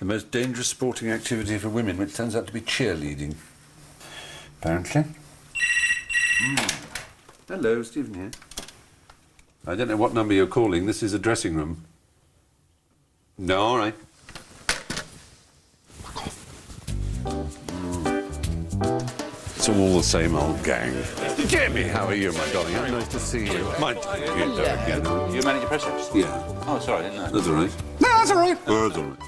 the most dangerous sporting activity for women, which turns out to be cheerleading, apparently. Hello, Stephen here. I don't know what number you're calling. This is a dressing room. No, all right. Fuck off. It's all the same old gang. Jamie, how are you, my darling? Nice to see you. You're Manic Depressive? Yeah. Oh, sorry, I didn't know. That's all right. No, that's all right. Oh, that's all right.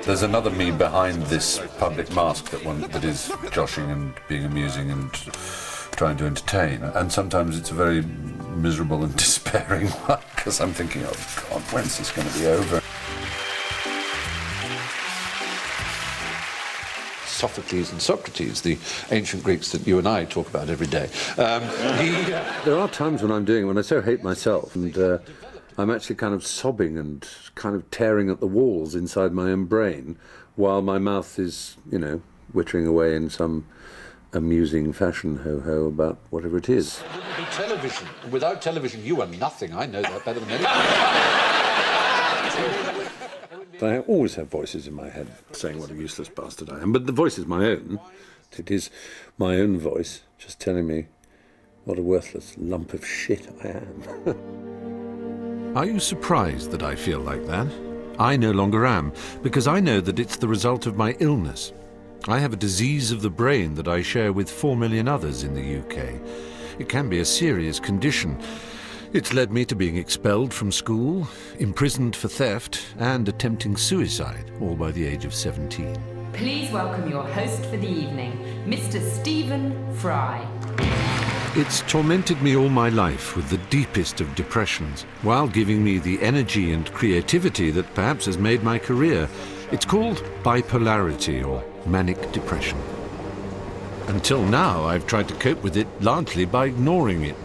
There's another me behind this public mask that is joshing and being amusing and trying to entertain. And sometimes it's a very miserable and despairing one, because I'm thinking, oh, God, when's this going to be over? Sophocles and Socrates, the ancient Greeks that you and I talk about every day. There are times when I so hate myself, and I'm actually kind of sobbing and kind of tearing at the walls inside my own brain, while my mouth is, wittering away in some amusing fashion, ho-ho, about whatever it is. It wouldn't be television. Without television, you are nothing. I know that better than anyone. I always have voices in my head saying what a useless bastard I am, but the voice is my own. It is my own voice just telling me what a worthless lump of shit I am. Are you surprised that I feel like that? I no longer am, because I know that it's the result of my illness. I have a disease of the brain that I share with 4 million others in the UK. It can be a serious condition. It's led me to being expelled from school, imprisoned for theft, and attempting suicide, all by the age of 17. Please welcome your host for the evening, Mr. Stephen Fry. It's tormented me all my life with the deepest of depressions, while giving me the energy and creativity that perhaps has made my career. It's called bipolarity or manic depression. Until now, I've tried to cope with it largely by ignoring it.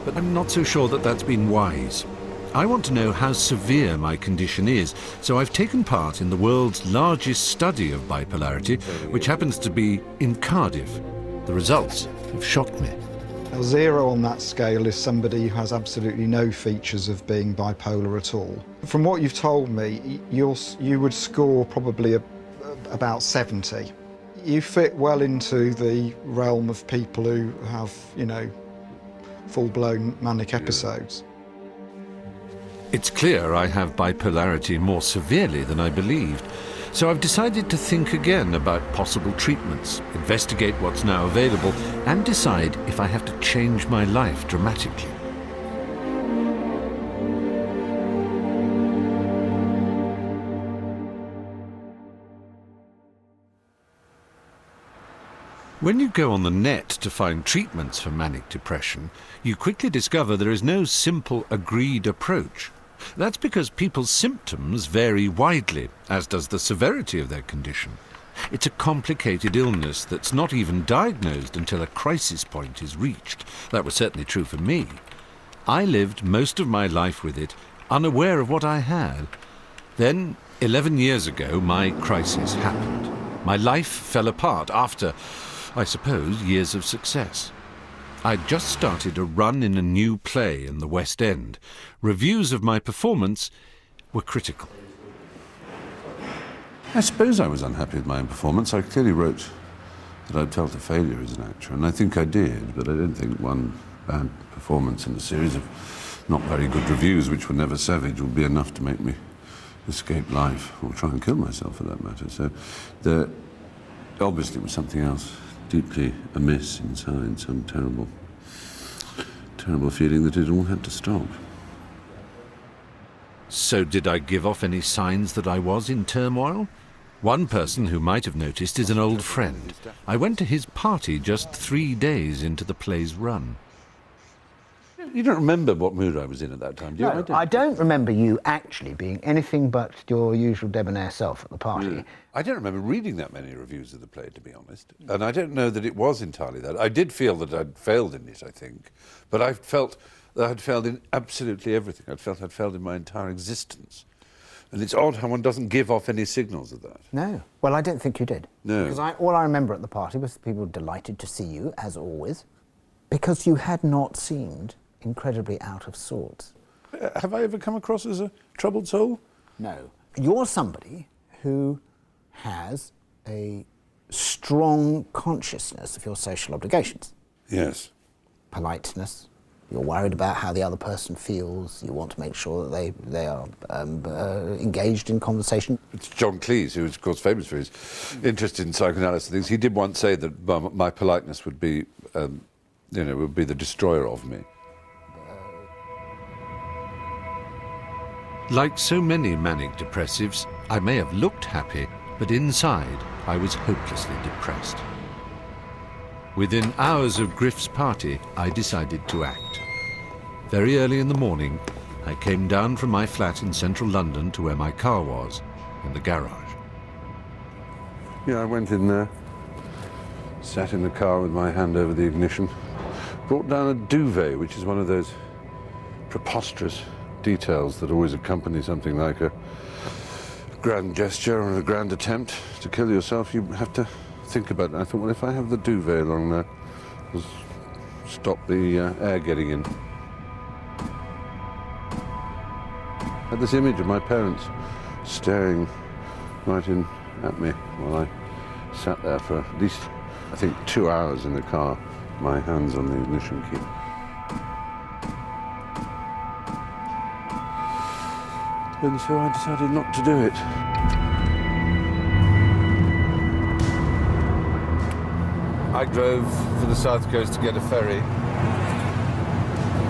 But I'm not so sure that that's been wise. I want to know how severe my condition is, so I've taken part in the world's largest study of bipolarity, which happens to be in Cardiff. The results have shocked me. A 0 on that scale is somebody who has absolutely no features of being bipolar at all. From what you've told me, you would score probably about 70. You fit well into the realm of people who have, full-blown manic episodes. It's clear I have bipolarity more severely than I believed, so I've decided to think again about possible treatments, investigate what's now available, and decide if I have to change my life dramatically. When you go on the net to find treatments for manic depression, you quickly discover there is no simple, agreed approach. That's because people's symptoms vary widely, as does the severity of their condition. It's a complicated illness that's not even diagnosed until a crisis point is reached. That was certainly true for me. I lived most of my life with it, unaware of what I had. Then, 11 years ago, my crisis happened. My life fell apart after, I suppose, years of success. I'd just started a run in a new play in the West End. Reviews of my performance were critical. I suppose I was unhappy with my own performance. I clearly wrote that I'd felt a failure as an actor, and I think I did, but I don't think one bad performance in a series of not very good reviews, which were never savage, would be enough to make me escape life, or try and kill myself for that matter. So there obviously was something else deeply amiss inside, some terrible feeling that it all had to stop. So did I give off any signs that I was in turmoil? One person who might have noticed is an old friend. I went to his party just 3 days into the play's run. You don't remember what mood I was in at that time, do you? No, I don't remember you actually being anything but your usual debonair self at the party. Yeah. I don't remember reading that many reviews of the play, to be honest. And I don't know that it was entirely that. I did feel that I'd failed in it, I think. But I felt that I'd failed in absolutely everything. I'd failed in my entire existence. And it's odd how one doesn't give off any signals of that. No. Well, I don't think you did. No. Because all I remember at the party was people delighted to see you, as always, because you had not seemed incredibly out of sorts. Have I ever come across as a troubled soul? No. You're somebody who has a strong consciousness of your social obligations. Yes. Politeness. You're worried about how the other person feels. You want to make sure that they are engaged in conversation. It's John Cleese, who is, of course, famous for his interest in psychoanalysis and things. He did once say that my politeness would be, would be the destroyer of me. Like so many manic depressives, I may have looked happy, but inside I was hopelessly depressed. Within hours of Griff's party, I decided to act. Very early in the morning, I came down from my flat in central London to where my car was, in the garage. Yeah, I went in there, sat in the car with my hand over the ignition, brought down a duvet, which is one of those preposterous details that always accompany something like a grand gesture or a grand attempt to kill yourself. You have to think about it. I thought, well, if I have the duvet along there, it'll stop the air getting in. I had this image of my parents staring right in at me while I sat there for at least, I think, 2 hours in the car, my hands on the ignition key. And so I decided not to do it. I drove for the south coast to get a ferry.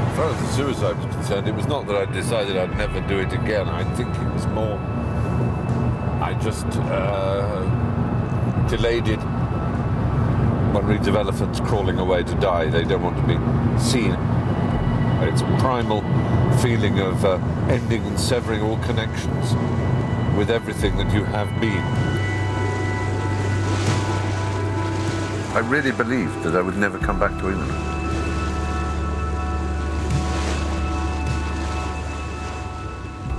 As far as the suicide was concerned, it was not that I decided I'd never do it again. I think it was more, I just delayed it. One reads of elephants crawling away to die. They don't want to be seen. It's a primal feeling of ending and severing all connections with everything that you have been. I really believed that I would never come back to England.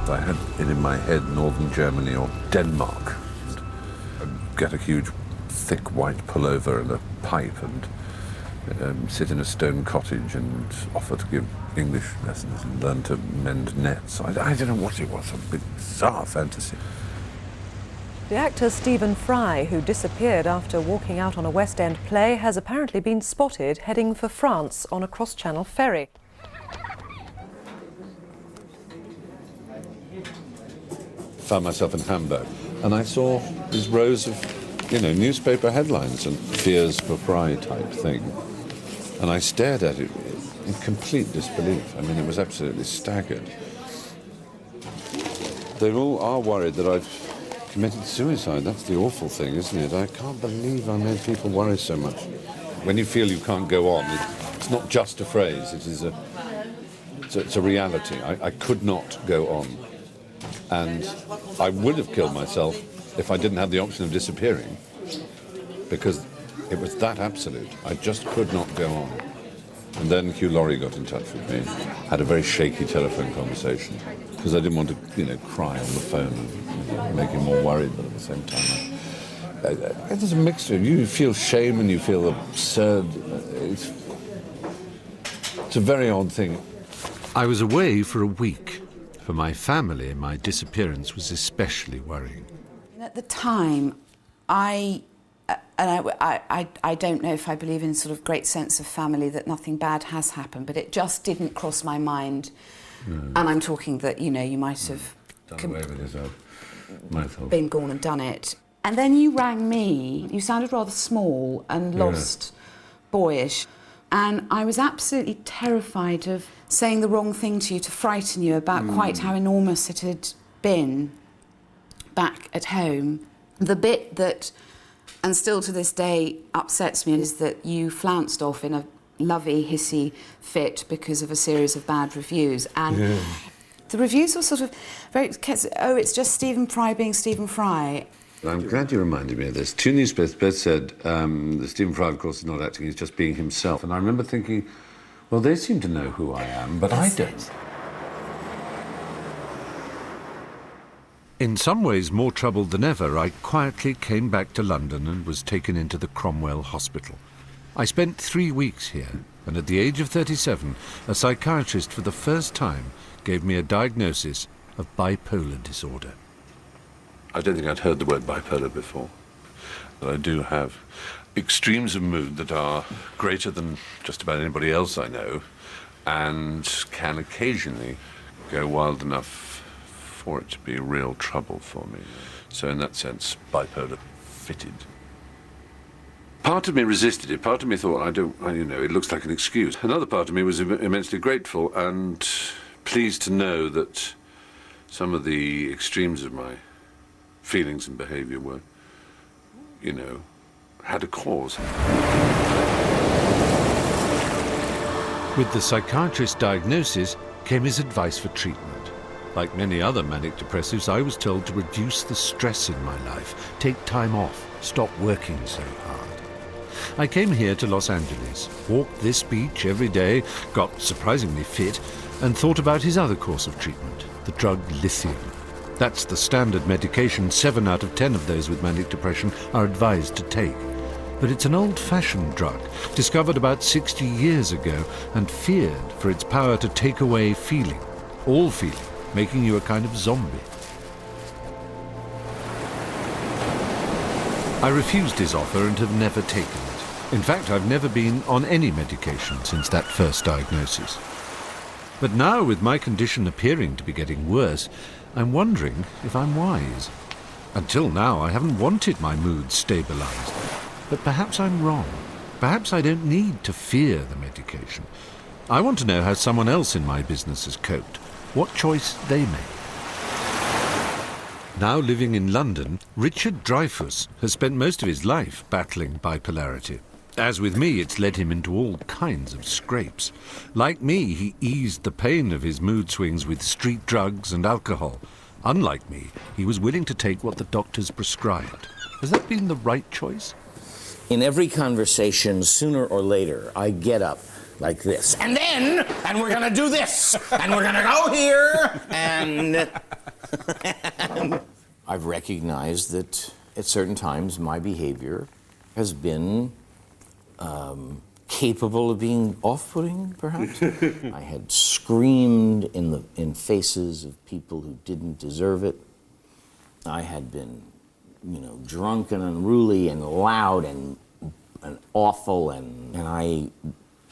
I had it in my head, northern Germany or Denmark. I'd get a huge, thick white pullover and a pipe and sit in a stone cottage and offer to give English lessons and learn to mend nets. I don't know what it was, a bizarre fantasy. The actor Stephen Fry, who disappeared after walking out on a West End play, has apparently been spotted heading for France on a cross-channel ferry. Found myself in Hamburg, and I saw these rows of, newspaper headlines and fears for Fry type thing. And I stared at it in complete disbelief. I mean, it was absolutely staggered. They all are worried that I've committed suicide. That's the awful thing, isn't it? I can't believe I made people worry so much. When you feel you can't go on, it's not just a phrase, it's a reality. I could not go on. And I would have killed myself if I didn't have the option of disappearing, because it was that absolute. I just could not go on. And then Hugh Laurie got in touch with me, had a very shaky telephone conversation, because I didn't want to, cry on the phone and make him more worried, but at the same time, there's a mixture. You feel shame and you feel absurd. It's a very odd thing. I was away for a week. For my family, my disappearance was especially worrying. At the time, I don't know if I believe in sort of great sense of family, that nothing bad has happened, but it just didn't cross my mind. No. And I'm talking that, you might have done away with yourself. Been gone and done it. And then you rang me. You sounded rather small and lost, boyish. And I was absolutely terrified of saying the wrong thing to you, to frighten you about quite how enormous it had been back at home. The bit that, and still to this day, upsets me is that you flounced off in a lovey, hissy fit because of a series of bad reviews. And the reviews were sort of very, it's just Stephen Fry being Stephen Fry. I'm glad you reminded me of this. Two newspapers both said that Stephen Fry, of course, is not acting, he's just being himself. And I remember thinking, well, they seem to know who I am, but I don't. In some ways more troubled than ever, I quietly came back to London and was taken into the Cromwell Hospital. I spent 3 weeks here, and at the age of 37, a psychiatrist for the first time gave me a diagnosis of bipolar disorder. I don't think I'd heard the word bipolar before. But I do have extremes of mood that are greater than just about anybody else I know, and can occasionally go wild enough for it to be real trouble for me. So in that sense, bipolar fitted. Part of me resisted it. Part of me thought, it looks like an excuse. Another part of me was immensely grateful and pleased to know that some of the extremes of my feelings and behavior were, had a cause. With the psychiatrist's diagnosis came his advice for treatment. Like many other manic depressives, I was told to reduce the stress in my life, take time off, stop working so hard. I came here to Los Angeles, walked this beach every day, got surprisingly fit, and thought about his other course of treatment, the drug lithium. That's the standard medication 7 out of 10 of those with manic depression are advised to take. But it's an old-fashioned drug, discovered about 60 years ago, and feared for its power to take away feeling, all feeling, making you a kind of zombie. I refused his offer and have never taken it. In fact, I've never been on any medication since that first diagnosis. But now, with my condition appearing to be getting worse, I'm wondering if I'm wise. Until now, I haven't wanted my mood stabilized. But perhaps I'm wrong. Perhaps I don't need to fear the medication. I want to know how someone else in my business has coped, what choice they made. Now living in London, Richard Dreyfuss has spent most of his life battling bipolarity. As with me, it's led him into all kinds of scrapes. Like me, he eased the pain of his mood swings with street drugs and alcohol. Unlike me, he was willing to take what the doctors prescribed. Has that been the right choice? In every conversation, sooner or later, I get up like this. And we're gonna do this, and we're gonna go here, and... I've recognized that at certain times my behavior has been capable of being off-putting, perhaps. I had screamed in faces of people who didn't deserve it. I had been, drunk and unruly and loud and awful, and I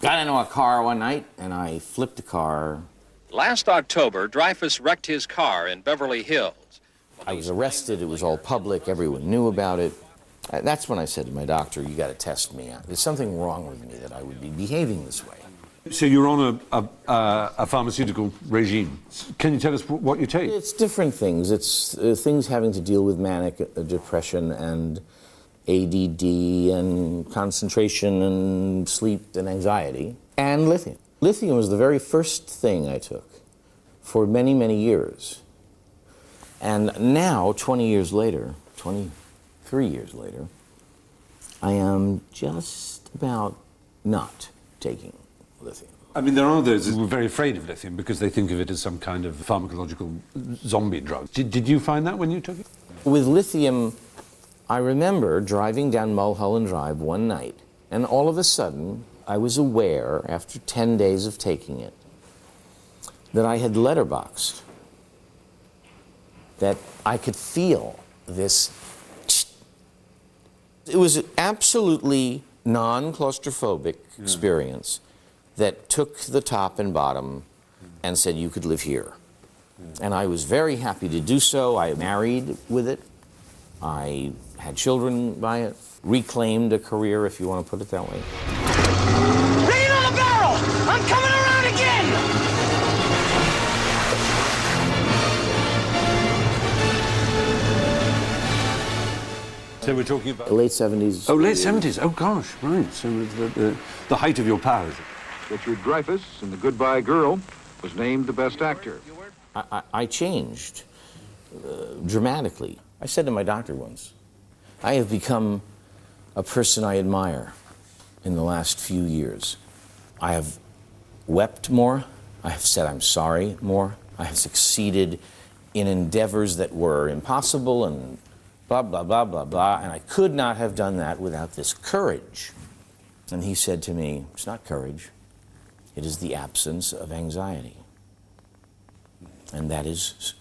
got into a car one night and I flipped the car. Last October, Dreyfuss wrecked his car in Beverly Hills. I was arrested, it was all public, everyone knew about it. That's when I said to my doctor, you got to test me out. There's something wrong with me that I would be behaving this way. So you're on a pharmaceutical regime. Can you tell us what you take? It's different things. It's things having to deal with manic depression and ADD and concentration and sleep and anxiety, and lithium. Lithium was the very first thing I took for many, many years. And now, 23 years later, I am just about not taking lithium. I mean, there are those who are very afraid of lithium because they think of it as some kind of pharmacological zombie drug. Did you find that when you took it? With lithium, I remember driving down Mulholland Drive one night, and all of a sudden, I was aware, after 10 days of taking it, that I had letterboxed, that I could feel this. It was an absolutely non-claustrophobic experience that took the top and bottom and said you could live here. And I was very happy to do so. I married with it. I had children by it. Reclaimed a career, if you want to put it that way. Bring it on the barrel! I'm coming around again! So we're talking about... The late 70s. Oh, late 70s. Oh, gosh, right. So the height of your powers. Richard Dreyfuss in The Goodbye Girl was named the best actor. I changed dramatically. I said to my doctor once, I have become a person I admire in the last few years. I have wept more. I have said I'm sorry more. I have succeeded in endeavors that were impossible and blah, blah, blah, blah, blah, and I could not have done that without this courage. And he said to me, it's not courage, it is the absence of anxiety. And that is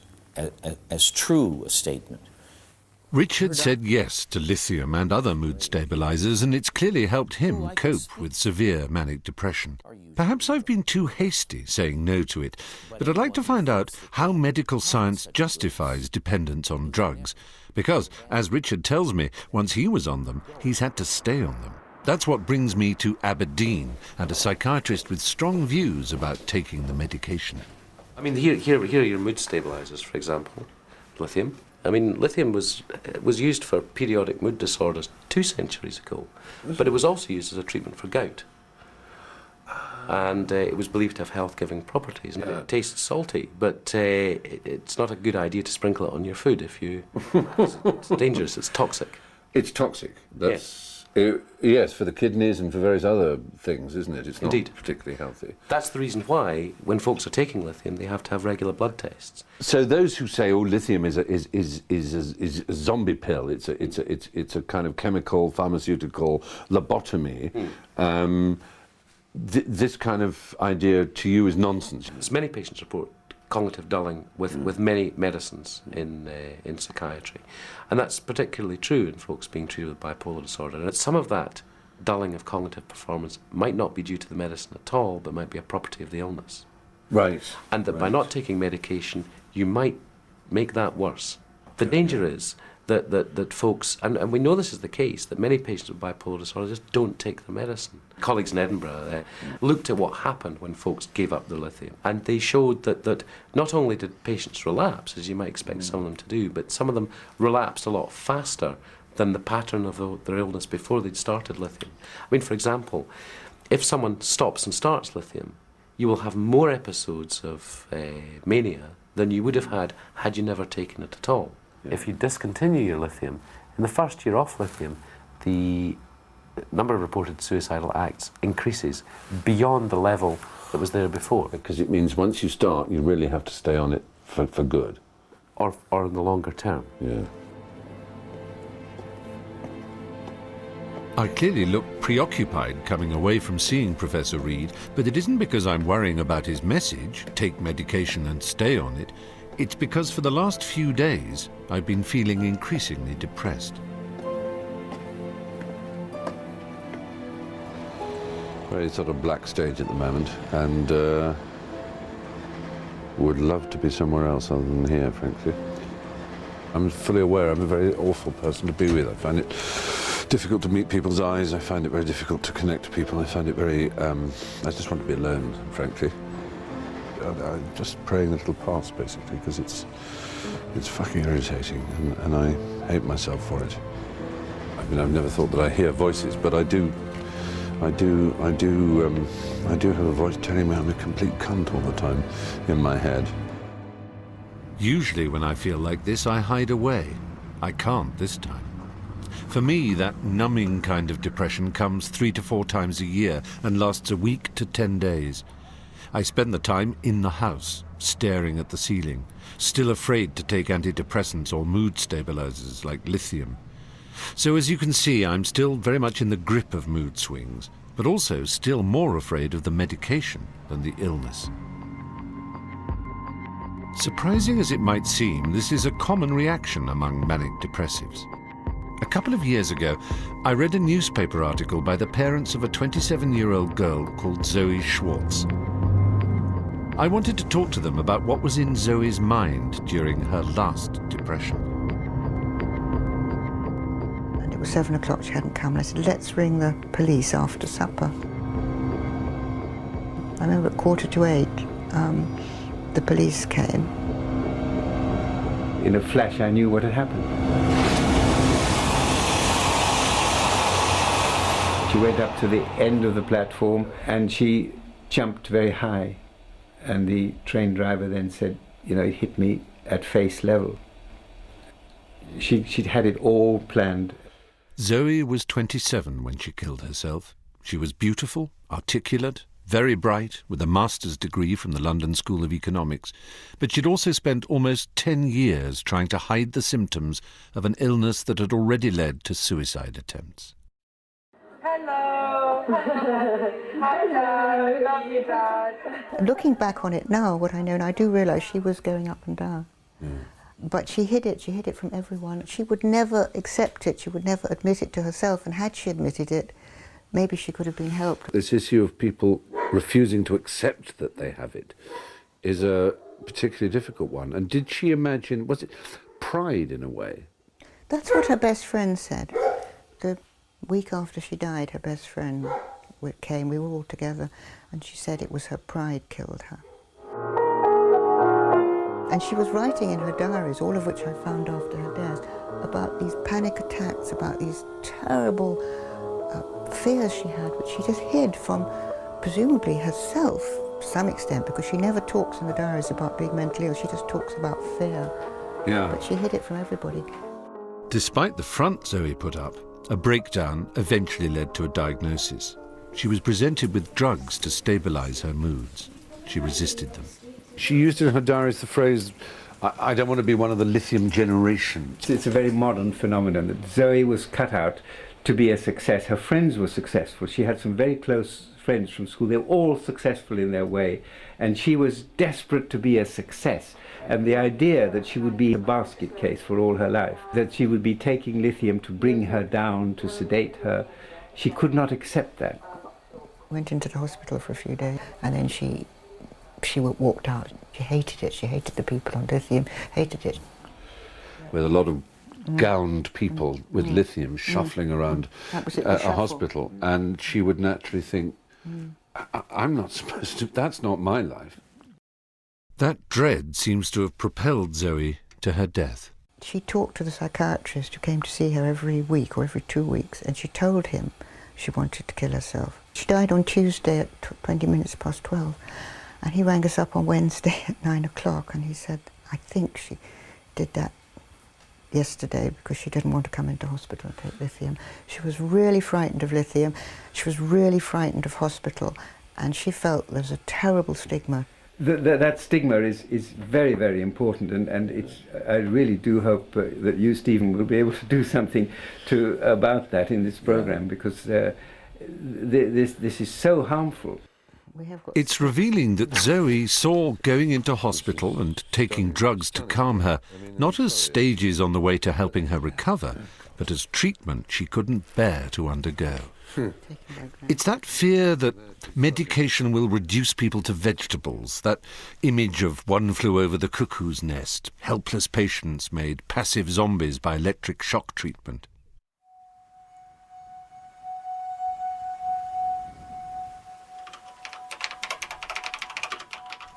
as true a statement Richard said yes to lithium and other mood stabilizers, and it's clearly helped him cope with severe manic depression. Perhaps I've been too hasty saying no to it, but I'd like to find out how medical science justifies dependence on drugs. Because, as Richard tells me, once he was on them, he's had to stay on them. That's what brings me to Aberdeen and a psychiatrist with strong views about taking the medication. I mean, here are your mood stabilizers, for example. Lithium. I mean, lithium was used for periodic mood disorders 2 centuries ago, but it was also used as a treatment for gout. And it was believed to have health-giving properties. Yeah. It tastes salty, but it's not a good idea to sprinkle it on your food if you... it's dangerous, it's toxic. It's toxic. Yes, for the kidneys and for various other things, isn't it? It's not particularly healthy. That's the reason why, when folks are taking lithium, they have to have regular blood tests. So those who say, "Oh, lithium is a zombie pill," it's a kind of chemical pharmaceutical lobotomy. This kind of idea to you is nonsense. As many patients report cognitive dulling with many medicines in psychiatry. And that's particularly true in folks being treated with bipolar disorder. And some of that dulling of cognitive performance might not be due to the medicine at all, but might be a property of the illness. Right. And that by not taking medication, you might make that worse. The danger is that folks, and we know this is the case, that many patients with bipolar disorder just don't take the medicine. Colleagues in Edinburgh looked at what happened when folks gave up their lithium, and they showed that not only did patients relapse, as you might expect some of them to do, but some of them relapsed a lot faster than the pattern of their illness before they'd started lithium. I mean, for example, if someone stops and starts lithium, you will have more episodes of mania than you would have had you never taken it at all. Yeah. If you discontinue your lithium, in the first year off lithium, the number of reported suicidal acts increases beyond the level that was there before. Because it means once you start, you really have to stay on it for good. Or in the longer term. Yeah. I clearly look preoccupied coming away from seeing Professor Reed, but it isn't because I'm worrying about his message, take medication and stay on it. It's because for the last few days, I've been feeling increasingly depressed. Very sort of black stage at the moment, and would love to be somewhere else other than here, frankly. I'm fully aware I'm a very awful person to be with. I find it difficult to meet people's eyes. I find it very difficult to connect to people. I find it very... I just want to be alone, frankly. I'm just praying that it'll pass, basically, because it's fucking irritating, and I hate myself for it. I mean, I've never thought that I hear voices, but I do have a voice telling me I'm a complete cunt all the time in my head. Usually when I feel like this, I hide away. I can't this time. For me, that numbing kind of depression comes 3 to 4 times a year and lasts a week to 10 days. I spend the time in the house, staring at the ceiling, still afraid to take antidepressants or mood stabilizers like lithium. So as you can see, I'm still very much in the grip of mood swings, but also still more afraid of the medication than the illness. Surprising as it might seem, this is a common reaction among manic depressives. A couple of years ago, I read a newspaper article by the parents of a 27-year-old girl called Zoe Schwartz. I wanted to talk to them about what was in Zoe's mind during her last depression. And it was 7 o'clock, she hadn't come, and I said, let's ring the police after supper. I remember at 7:45, the police came. In a flash, I knew what had happened. She went up to the end of the platform and she jumped very high. And the train driver then said, you know, it hit me at face level. She'd had it all planned. Zoe was 27 when she killed herself. She was beautiful, articulate, very bright, with a master's degree from the London School of Economics. But she'd also spent almost 10 years trying to hide the symptoms of an illness that had already led to suicide attempts. Hello. Hello. Love you, Dad. Looking back on it now, what I know, and I do realise she was going up and down. But she hid it from everyone. She would never accept it, she would never admit it to herself, and had she admitted it, maybe she could have been helped. This issue of people refusing to accept that they have it is a particularly difficult one. And did she imagine, was it pride in a way? That's what her best friend said. The week after she died, her best friend came, we were all together, and she said it was her pride killed her. And she was writing in her diaries, all of which I found after her death, about these panic attacks, about these terrible fears she had, which she just hid from, presumably, herself, to some extent, because she never talks in the diaries about being mentally ill, she just talks about fear. Yeah. But she hid it from everybody. Despite the front Zoe put up, a breakdown eventually led to a diagnosis. She was presented with drugs to stabilise her moods. She resisted them. She used in her diaries the phrase, I don't want to be one of the lithium generation. It's a very modern phenomenon that Zoe was cut out to be a success. Her friends were successful. She had some very close friends from school. They were all successful in their way, and she was desperate to be a success. And the idea that she would be a basket case for all her life, that she would be taking lithium to bring her down, to sedate her, she could not accept that. Went into the hospital for a few days, and then she walked out. She hated it. She hated the people on lithium, hated it. With a lot of gowned people with lithium shuffling around a hospital, and she would naturally think, I'm not supposed to, that's not my life. That dread seems to have propelled Zoe to her death. She talked to the psychiatrist who came to see her every week or every 2 weeks, and she told him she wanted to kill herself. She died on Tuesday at 20 minutes past 12. And he rang us up on Wednesday at 9 o'clock, and he said, I think she did that yesterday because she didn't want to come into hospital and take lithium. She was really frightened of lithium. She was really frightened of hospital, and she felt there was a terrible stigma. That stigma is very, very important, and I really do hope that you, Stephen, will be able to do something about that in this programme, because this is so harmful. It's revealing that Zoe saw going into hospital and taking drugs to calm her not as stages on the way to helping her recover, but as treatment she couldn't bear to undergo. It's that fear that medication will reduce people to vegetables, that image of One Flew Over the Cuckoo's Nest, helpless patients made passive zombies by electric shock treatment.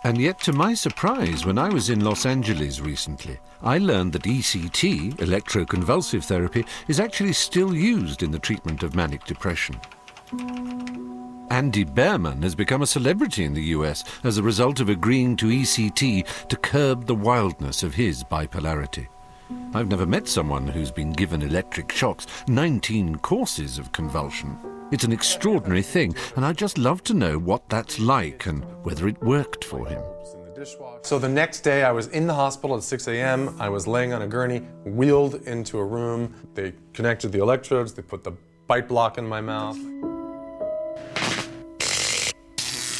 And yet, to my surprise, when I was in Los Angeles recently, I learned that ECT, electroconvulsive therapy, is actually still used in the treatment of manic depression. Andy Behrman has become a celebrity in the US as a result of agreeing to ECT to curb the wildness of his bipolarity. I've never met someone who's been given electric shocks, 19 courses of convulsion. It's an extraordinary thing, and I'd just love to know what that's like and whether it worked for him. So the next day I was in the hospital at 6 a.m. I was laying on a gurney, wheeled into a room. They connected the electrodes, they put the bite block in my mouth.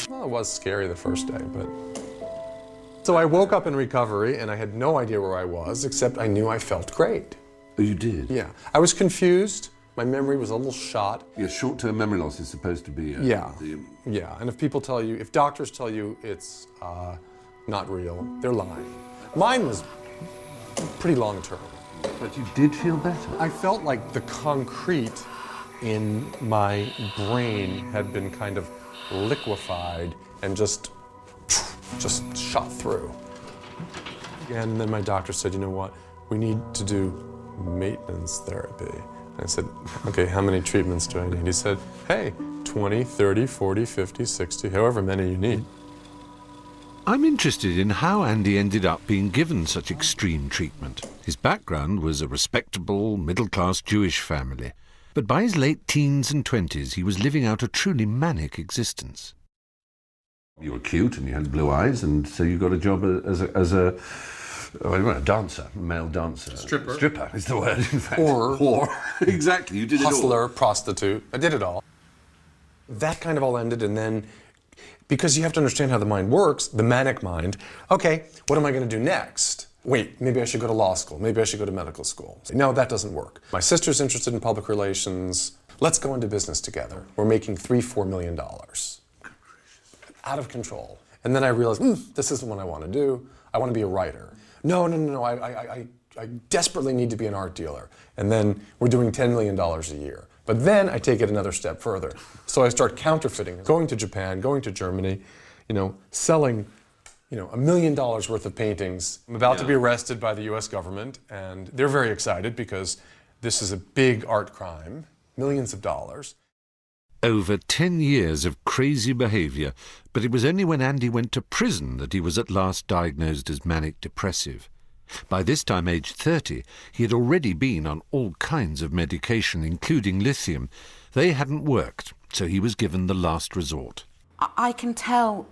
Well, it was scary the first day, but... So I woke up in recovery and I had no idea where I was, except I knew I felt great. Oh, you did? Yeah. I was confused. My memory was a little shot. Yeah, short-term memory loss is supposed to be... Yeah, and if doctors tell you it's not real, they're lying. Mine was pretty long-term. But you did feel better? I felt like the concrete in my brain had been kind of liquefied and just shot through. And then my doctor said, you know what, we need to do maintenance therapy. I said, okay, how many treatments do I need? He said, hey, 20, 30, 40, 50, 60, however many you need. I'm interested in how Andy ended up being given such extreme treatment. His background was a respectable, middle-class Jewish family. But by his late teens and 20s, he was living out a truly manic existence. You were cute and you had blue eyes, and so you got a job as a dancer, male dancer. Stripper is the word, in fact. Whore. Exactly, you did it all. Hustler, prostitute, I did it all. That kind of all ended, and then, because you have to understand how the mind works, the manic mind, okay, what am I going to do next? Wait, maybe I should go to law school. Maybe I should go to medical school. No, that doesn't work. My sister's interested in public relations. Let's go into business together. We're making $3-4 million. Out of control. And then I realized, this isn't what I want to do. I want to be a writer. No, I desperately need to be an art dealer. And then we're doing $10 million a year. But then I take it another step further. So I start counterfeiting, going to Japan, going to Germany, selling, $1 million worth of paintings. I'm about to be arrested by the US government, and they're very excited because this is a big art crime, millions of dollars. Over 10 years of crazy behaviour, but it was only when Andy went to prison that he was at last diagnosed as manic depressive. By this time, aged 30, he had already been on all kinds of medication, including lithium. They hadn't worked, so he was given the last resort. I can tell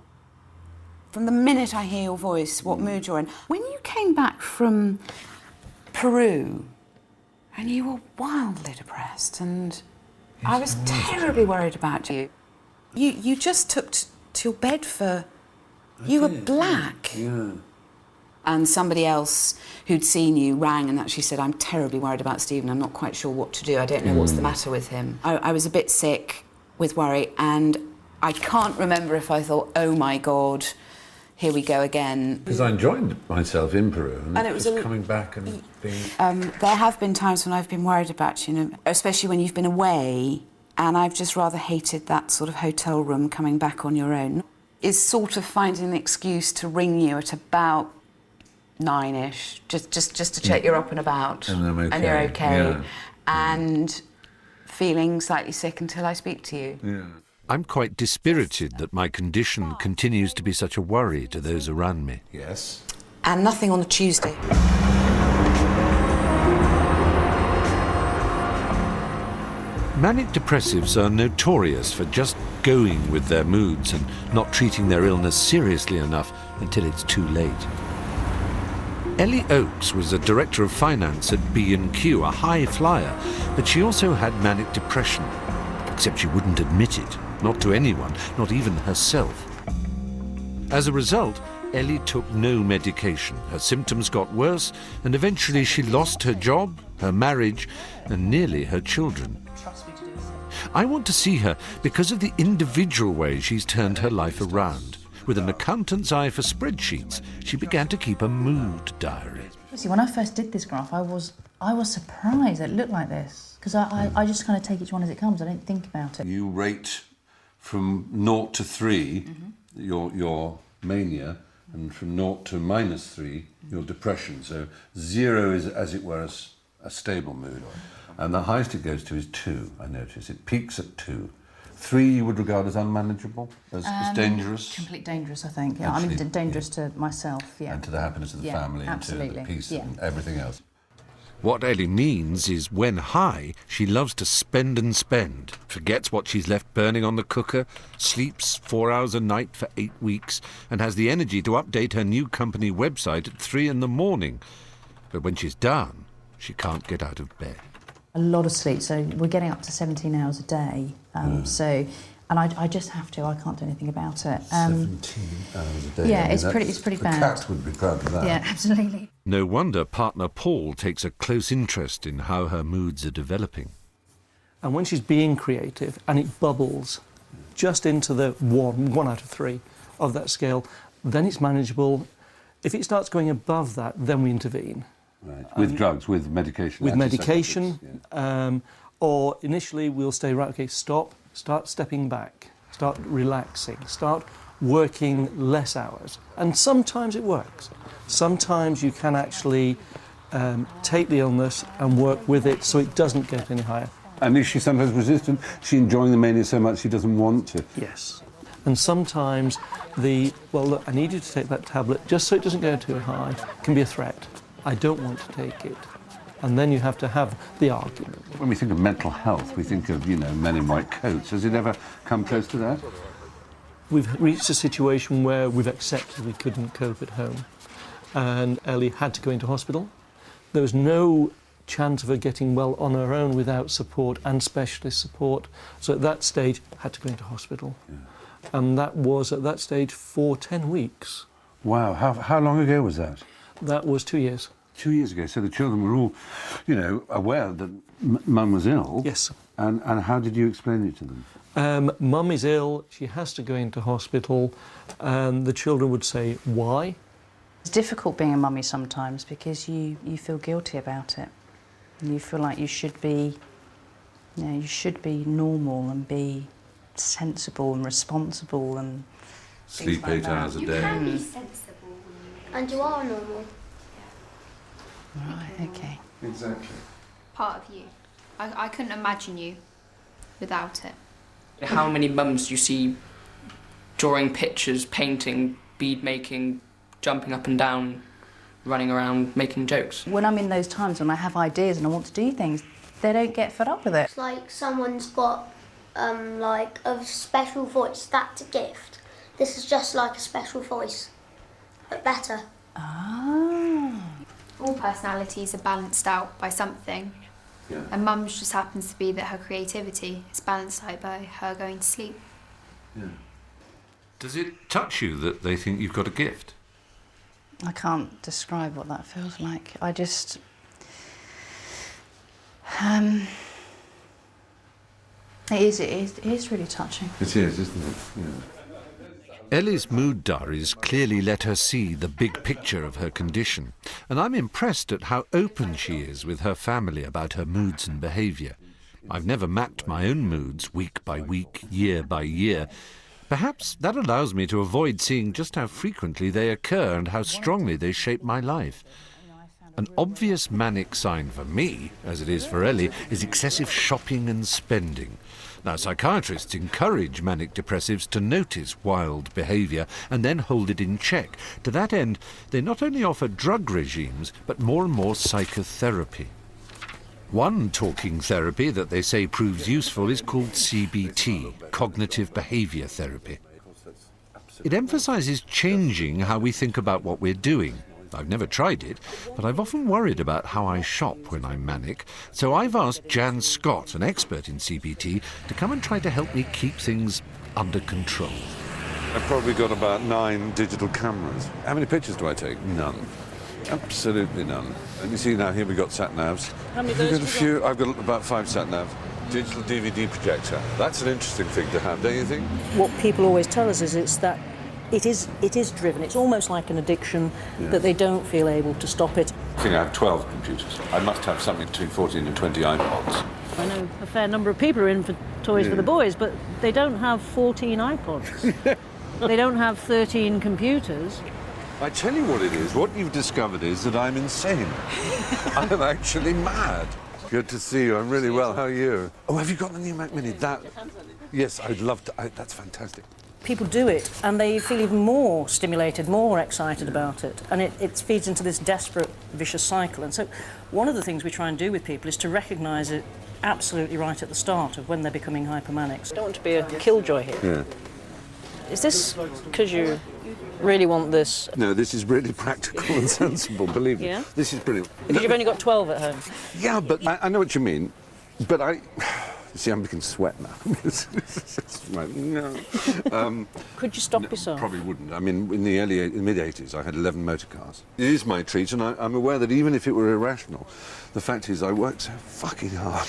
from the minute I hear your voice what mood you're in. When you came back from Peru, and you were wildly depressed, and I was terribly worried about you. You just took to your bed for... You were black. Yeah. And somebody else who'd seen you rang and actually said, I'm terribly worried about Stephen. I'm not quite sure what to do. I don't know what's the matter with him. I was a bit sick with worry, and I can't remember if I thought, oh my God, here we go again. Because I enjoyed myself in Peru, and it was just coming back and being... There have been times when I've been worried about you, especially when you've been away, and I've just rather hated that sort of hotel room coming back on your own. Is sort of finding an excuse to ring you at about 9-ish, just to check you're up and about, and I'm okay. And you're okay, yeah. And feeling slightly sick until I speak to you. Yeah. I'm quite dispirited that my condition continues to be such a worry to those around me. Yes. And nothing on the Tuesday. Manic depressives are notorious for just going with their moods and not treating their illness seriously enough until it's too late. Ellie Oakes was a director of finance at B&Q, a high flyer, but she also had manic depression, except she wouldn't admit it, not to anyone, not even herself. As a result, Ellie took no medication. Her symptoms got worse, and eventually she lost her job, her marriage, and nearly her children. I want to see her because of the individual way she's turned her life around. With an accountant's eye for spreadsheets, she began to keep a mood diary. See, when I first did this graph, I was surprised that it looked like this, because I just kind of take each one as it comes. I don't think about it. You rate from 0 to 3 your mania, and from 0 to -3 your depression. So 0 is, as it were, a stable mood. And the highest it goes to is 2, I notice. It peaks at 2. 3 you would regard as unmanageable, as dangerous? Complete dangerous, I think. Yeah, I mean, dangerous to myself, yeah. And to the happiness of the family, absolutely. And to the peace and everything else. What Ellie means is when high, she loves to spend and spend, forgets what she's left burning on the cooker, sleeps 4 hours a night for 8 weeks, and has the energy to update her new company website at 3 in the morning. But when she's done, she can't get out of bed. A lot of sleep, so we're getting up to 17 hours a day. And I just have to. I can't do anything about it. 17 hours a day. Yeah, it's pretty bad. The cat would be proud of that. Yeah, absolutely. No wonder partner Paul takes a close interest in how her moods are developing. And when she's being creative and it bubbles just into the 1 out of 3 of that scale, then it's manageable. If it starts going above that, then we intervene. Right. With drugs, with medication? With medication, or initially we'll say, right, okay, stop, start stepping back, start relaxing, start working less hours. And sometimes it works. Sometimes you can actually take the illness and work with it so it doesn't get any higher. And is she sometimes resistant? Is she enjoying the mania so much she doesn't want to? Yes. And sometimes well, look, I need you to take that tablet just so it doesn't go too high, can be a threat. I don't want to take it. And then you have to have the argument. When we think of mental health, we think of, men in white coats. Has it ever come close to that? We've reached a situation where we've accepted we couldn't cope at home. And Ellie had to go into hospital. There was no chance of her getting well on her own without support and specialist support. So at that stage, had to go into hospital. Yeah. And that was, at that stage, for 10 weeks. Wow. How long ago was that? That was 2 years. 2 years ago, so the children were all, you know, aware that Mum was ill. Yes. And how did you explain it to them? Mum is ill, she has to go into hospital, and the children would say, why? It's difficult being a mummy sometimes because you feel guilty about it. You feel like you should be, you know, you should be normal and be sensible and responsible and sleep 8 hours a day. You can be sensible and you are normal. Right, okay. Exactly. Part of you. I couldn't imagine you without it. How many mums do you see drawing pictures, painting, bead making, jumping up and down, running around, making jokes? When I'm in those times when I have ideas and I want to do things, they don't get fed up with it. It's like someone's got like a special voice. That's a gift. This is just like a special voice, but better. Ah. All personalities are balanced out by something. Yeah. And Mum's just happens to be that her creativity is balanced out by her going to sleep. Yeah. Does it touch you that they think you've got a gift? I can't describe what that feels like. I just... It is really touching. It is, isn't it? Yeah. Ellie's mood diaries clearly let her see the big picture of her condition, and I'm impressed at how open she is with her family about her moods and behaviour. I've never mapped my own moods week by week, year by year. Perhaps that allows me to avoid seeing just how frequently they occur and how strongly they shape my life. An obvious manic sign for me, as it is for Ellie, is excessive shopping and spending. Now, psychiatrists encourage manic depressives to notice wild behaviour and then hold it in check. To that end, they not only offer drug regimes, but more and more psychotherapy. One talking therapy that they say proves useful is called CBT, cognitive behaviour therapy. It emphasises changing how we think about what we're doing. I've never tried it, but I've often worried about how I shop when I'm manic, so I've asked Jan Scott, an expert in CBT, to come and try to help me keep things under control. I've probably got about 9 digital cameras. How many pictures do I take? None. Absolutely none. And you see now, here we've got sat-navs. How many of those have you got? I've got about 5 sat-navs. Digital DVD projector. That's an interesting thing to have, don't you think? What people always tell us is it's that it is driven. It's almost like an addiction, that they don't feel able to stop it. I think I have 12 computers. I must have something between 14 and 20 iPods. I know a fair number of people are in for toys for the boys, but they don't have 14 iPods. They don't have 13 computers. I tell you what it is. What you've discovered is that I'm insane. I'm actually mad. Good to see you. I'm really well. How are you? Oh, have you got the new Mac Mini? Yes, I'd love to. That's fantastic. People do it, and they feel even more stimulated, more excited about it, and it feeds into this desperate, vicious cycle. And so one of the things we try and do with people is to recognise it absolutely right at the start of when they're becoming hypomanic. I don't want to be a killjoy here. Yeah. Is this because you really want this? No, this is really practical and sensible, believe me. Yeah? This is brilliant. Because you've only got 12 at home. Yeah, but I know what you mean. But you see, I'm beginning to sweat now. No. Could you stop yourself? Probably wouldn't. I mean, in the mid-80s, I had 11 motor cars. It is my treat, and I'm aware that even if it were irrational, the fact is I work so fucking hard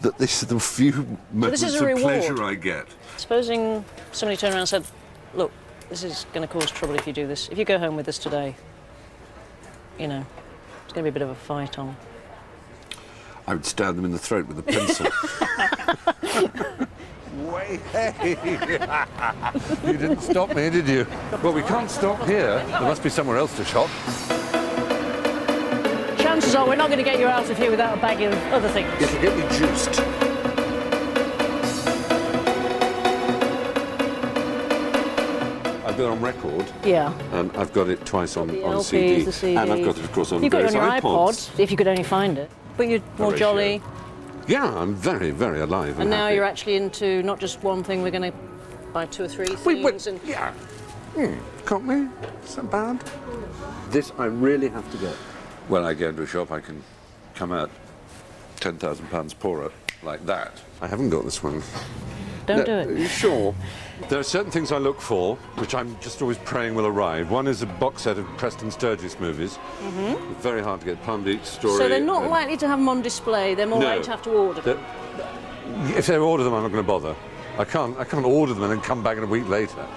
that this is the few moments of pleasure I get. Supposing somebody turned around and said, look, this is going to cause trouble if you do this. If you go home with this today, you know, it's going to be a bit of a fight on. I would stab them in the throat with a pencil. Way, hey! You didn't stop me, did you? Well, we can't stop here. There must be somewhere else to shop. Chances are we're not going to get you out of here without a bag of other things. It'll get me juiced. I've got it on record. Yeah. I've got it twice on LPs, CD. the CDs. And I've got it, of course, on You've got it on your iPods. iPod, if you could only find it. But you're more jolly. Yeah, I'm very, very alive. And now happy. you're actually into not just one thing, we're going to buy 2 or 3 things. Yeah. Can't we? Is that bad? This I really have to get. When I go into a shop, I can come out £10,000 poorer like that. I haven't got this one. Don't do it. Sure. There are certain things I look for, which I'm just always praying will arrive. One is a box set of Preston Sturgis movies. Very hard to get. Palm Beach Story. So they're not likely to have them on display. They're more likely to have to order them. If they order them, I'm not going to bother. I can't order them and then come back in a week later.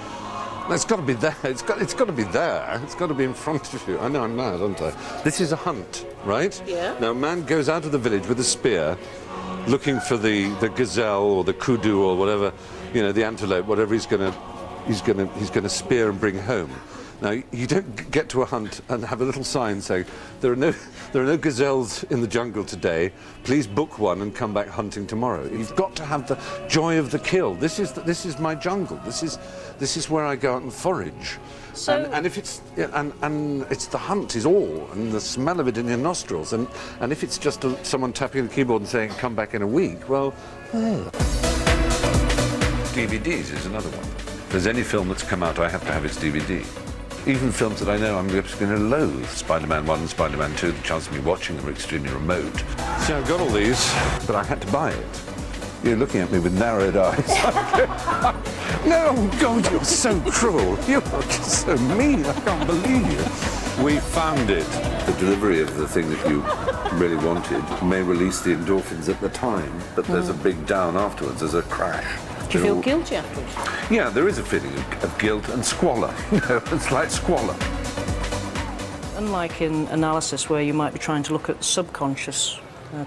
It's got to be there. It's got to be there. It's got to be in front of you. I know I'm mad, aren't I? This is a hunt, right? Yeah. Now, a man goes out of the village with a spear, looking for the gazelle or the kudu or whatever, you know, the antelope, whatever he's going to spear and bring home. Now, you don't get to a hunt and have a little sign saying there are no gazelles in the jungle today. Please book one and come back hunting tomorrow. You've got to have the joy of the kill. This is my jungle. This is where I go out and forage. So, and if it's and it's the hunt is all, and the smell of it in your nostrils, and if it's just someone tapping the keyboard and saying come back in a week, well, DVDs is another one. If there's any film that's come out, I have to have its DVD. Even films that I know I'm just going to loathe. Spider-Man 1 and Spider-Man 2, the chance of me watching them are extremely remote. So I've got all these, but I had to buy it. You're looking at me with narrowed eyes. No, God, you're so cruel. You're just so mean. I can't believe you. We found it. The delivery of the thing that you really wanted may release the endorphins at the time, but there's a big down afterwards. There's a crash. do you feel guilty afterwards? Yeah, there is a feeling of guilt and squalor. You know, it's like squalor. Unlike in analysis where you might be trying to look at subconscious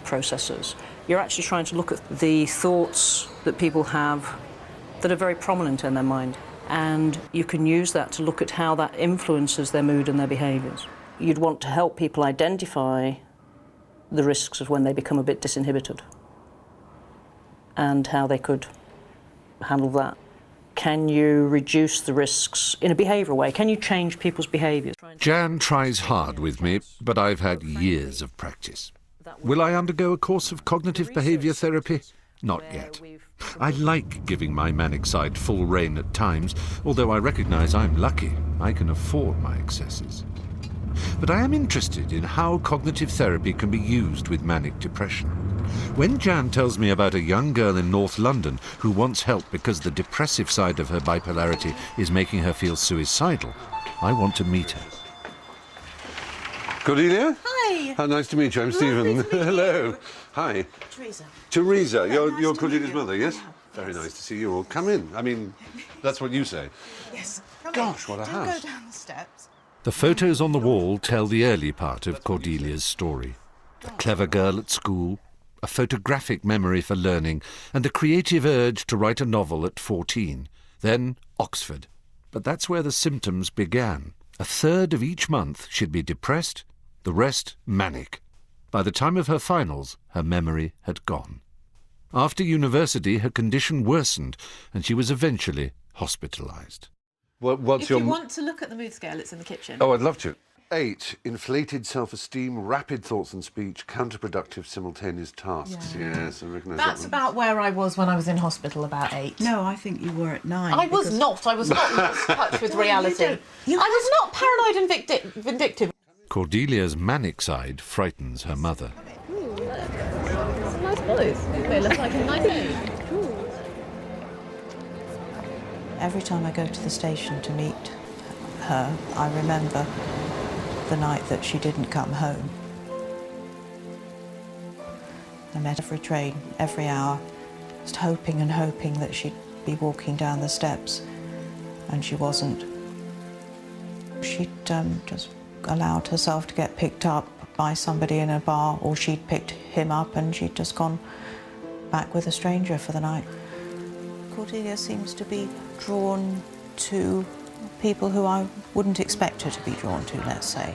processes, you're actually trying to look at the thoughts that people have that are very prominent in their mind. And you can use that to look at how that influences their mood and their behaviours. You'd want to help people identify the risks of when they become a bit disinhibited and how they could handle that. Can you reduce the risks in a behavioural way? Can you change people's behaviours? Jan tries hard with me, but I've had years of practice. Will I undergo a course of cognitive behaviour therapy? Not yet. I like giving my manic side full rein at times, although I recognise I'm lucky. I can afford my excesses. But I am interested in how cognitive therapy can be used with manic depression. When Jan tells me about a young girl in North London who wants help because the depressive side of her bipolarity is making her feel suicidal, I want to meet her. Cordelia? Hi. How nice to meet you. I'm Stephen. Hello. Hi. Teresa. Teresa, you're nice Cordelia's mother, yes? Very nice to see you all. Come in. I mean, that's what you say. Yes. Gosh, what a house. Don't go down the steps. The photos on the wall tell the early part of Cordelia's story. A clever girl at school, a photographic memory for learning, and a creative urge to write a novel at 14. Then Oxford. But that's where the symptoms began. A third of each month she'd be depressed, the rest manic. By the time of her finals, her memory had gone. After university, her condition worsened, and she was eventually hospitalised. What's If your... you want to look at the mood scale, it's in the kitchen. Oh, I'd love to. 8, inflated self-esteem, rapid thoughts and speech, counterproductive simultaneous tasks. Yeah. Yes, I recognise That's that about where I was when I was in hospital, about 8. No, I think you were at 9. I was not in touch with reality. I was not paranoid and vindictive. Cordelia's manic side frightens her mother. It's a nice place. They look like a nice mood. Every time I go to the station to meet her, I remember the night that she didn't come home. I met every train, every hour, just hoping and hoping that she'd be walking down the steps, and she wasn't. She'd just allowed herself to get picked up by somebody in a bar, or she'd picked him up and she'd just gone back with a stranger for the night. Cordelia seems to be drawn to people who I wouldn't expect her to be drawn to, let's say.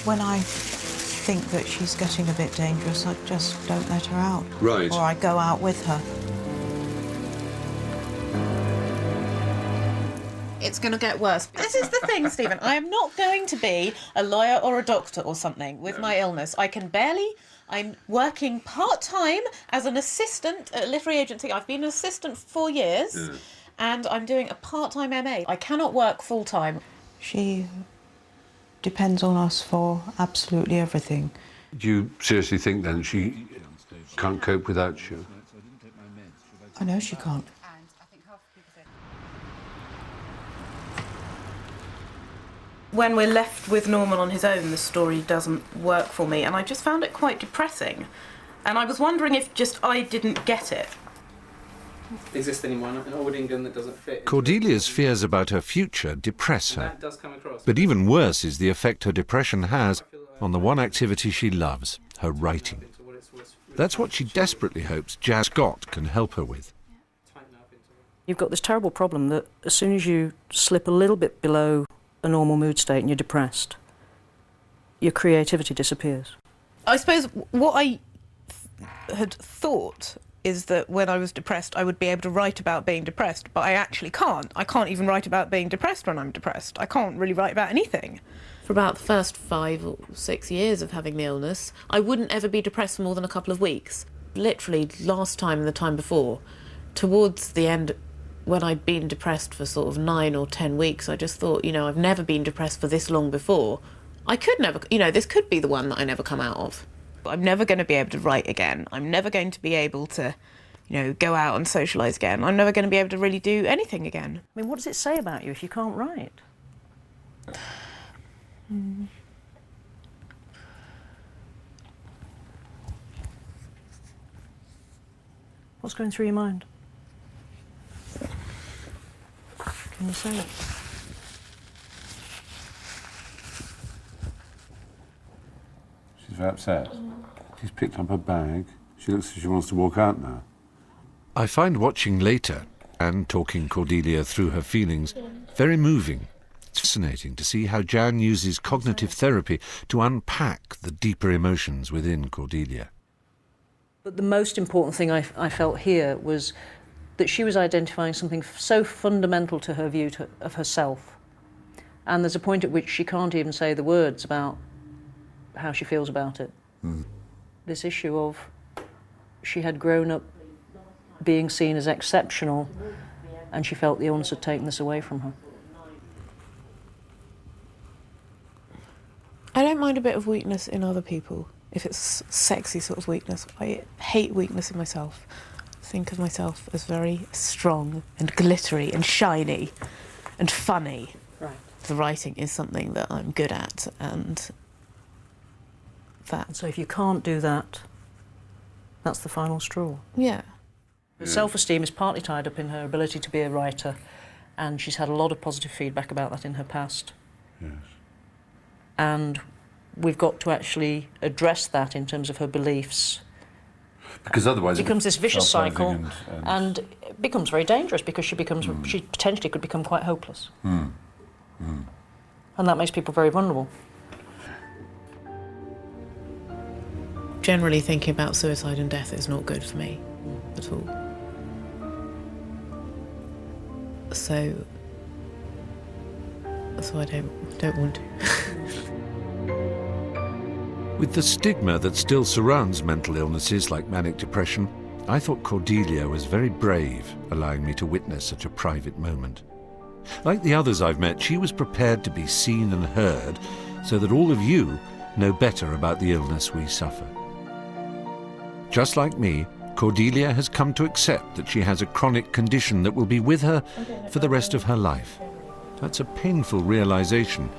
When I think that she's getting a bit dangerous, I just don't let her out. Right. Or I go out with her. It's going to get worse. This is the thing, Stephen. I am not going to be a lawyer or a doctor or something with my illness. I'm working part-time as an assistant at a literary agency. I've been an assistant for 4 years, and I'm doing a part-time MA. I cannot work full-time. She depends on us for absolutely everything. Do you seriously think then she can't cope without you? I know she can't. When we're left with Norman on his own, the story doesn't work for me, and I just found it quite depressing. And I was wondering if just I didn't get it. Exist anymore in old England that doesn't fit. Cordelia's fears about her future depress her. That does come across. But even worse is the effect her depression has on the one activity she loves, her writing. That's what she desperately hopes Jan Scott can help her with. You've got this terrible problem that as soon as you slip a little bit below a normal mood state and you're depressed, your creativity disappears. I suppose what I had thought is that when I was depressed, I would be able to write about being depressed, but I actually can't. I can't even write about being depressed when I'm depressed. I can't really write about anything. For about the first 5 or 6 years of having the illness, I wouldn't ever be depressed for more than a couple of weeks. Literally, last time and the time before, towards the end, when I'd been depressed for sort of 9 or 10 weeks, I just thought, you know, I've never been depressed for this long before. I could never, you know, this could be the one that I never come out of. I'm never going to be able to write again. I'm never going to be able to, you know, go out and socialise again. I'm never going to be able to really do anything again. I mean, what does it say about you if you can't write? What's going through your mind? Can you say it? She's very upset. She's picked up her bag. She looks as if she wants to walk out now. I find watching later and talking Cordelia through her feelings very moving. It's fascinating to see how Jan uses cognitive therapy to unpack the deeper emotions within Cordelia. But the most important thing I felt here was that she was identifying something so fundamental to her view of herself. And there's a point at which she can't even say the words about how she feels about it. This issue of she had grown up being seen as exceptional, and she felt the illness had taken this away from her. I don't mind a bit of weakness in other people, if it's sexy sort of weakness. I hate weakness in myself. I think of myself as very strong and glittery and shiny and funny. Right. The writing is something that I'm good at, and that. So if you can't do that, that's the final straw. Yeah. Her self-esteem is partly tied up in her ability to be a writer, and she's had a lot of positive feedback about that in her past. Yes. And we've got to actually address that in terms of her beliefs. Because otherwise it becomes this vicious cycle, and and it becomes very dangerous because she potentially could become quite hopeless. And that makes people very vulnerable. Generally thinking about suicide and death is not good for me at all. So I don't want to. With the stigma that still surrounds mental illnesses like manic depression, I thought Cordelia was very brave, allowing me to witness such a private moment. Like the others I've met, she was prepared to be seen and heard so that all of you know better about the illness we suffer. Just like me, Cordelia has come to accept that she has a chronic condition that will be with her for the rest of her life. That's a painful realization.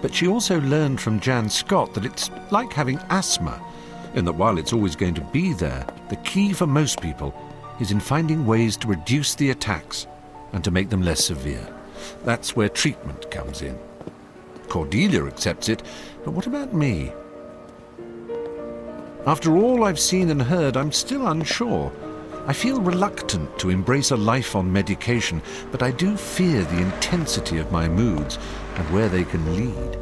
But she also learned from Jan Scott that it's like having asthma, in that while it's always going to be there, the key for most people is in finding ways to reduce the attacks and to make them less severe. That's where treatment comes in. Cordelia accepts it, but what about me? After all I've seen and heard, I'm still unsure. I feel reluctant to embrace a life on medication, but I do fear the intensity of my moods and where they can lead.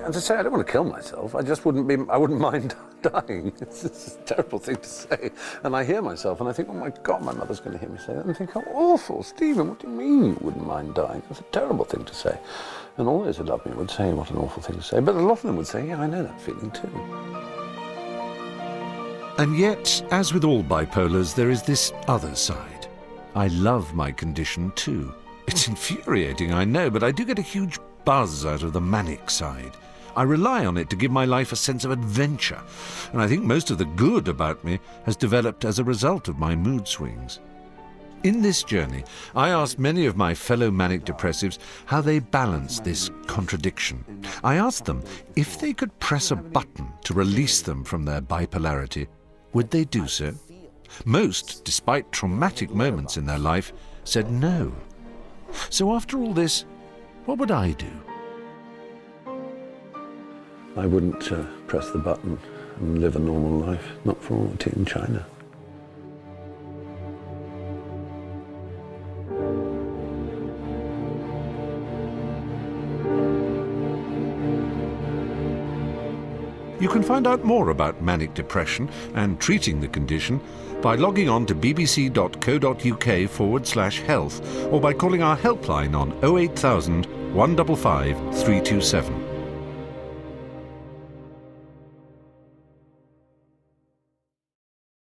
And to say I don't want to kill myself, I wouldn't mind dying. It's a terrible thing to say. And I hear myself and I think, oh my God, my mother's going to hear me say that. And I think, how awful, Stephen, what do you mean you wouldn't mind dying? It's a terrible thing to say. And all those who love me would say, what an awful thing to say. But a lot of them would say, yeah, I know that feeling too. And yet, as with all bipolars, there is this other side. I love my condition too. It's infuriating, I know, but I do get a huge buzz out of the manic side. I rely on it to give my life a sense of adventure, and I think most of the good about me has developed as a result of my mood swings. In this journey, I asked many of my fellow manic depressives how they balance this contradiction. I asked them if they could press a button to release them from their bipolarity, would they do so? Most, despite traumatic moments in their life, said no. So after all this, what would I do? I wouldn't press the button and live a normal life, not for all the tea in China. You can find out more about manic depression and treating the condition by logging on to bbc.co.uk/health or by calling our helpline on 08000 155 327.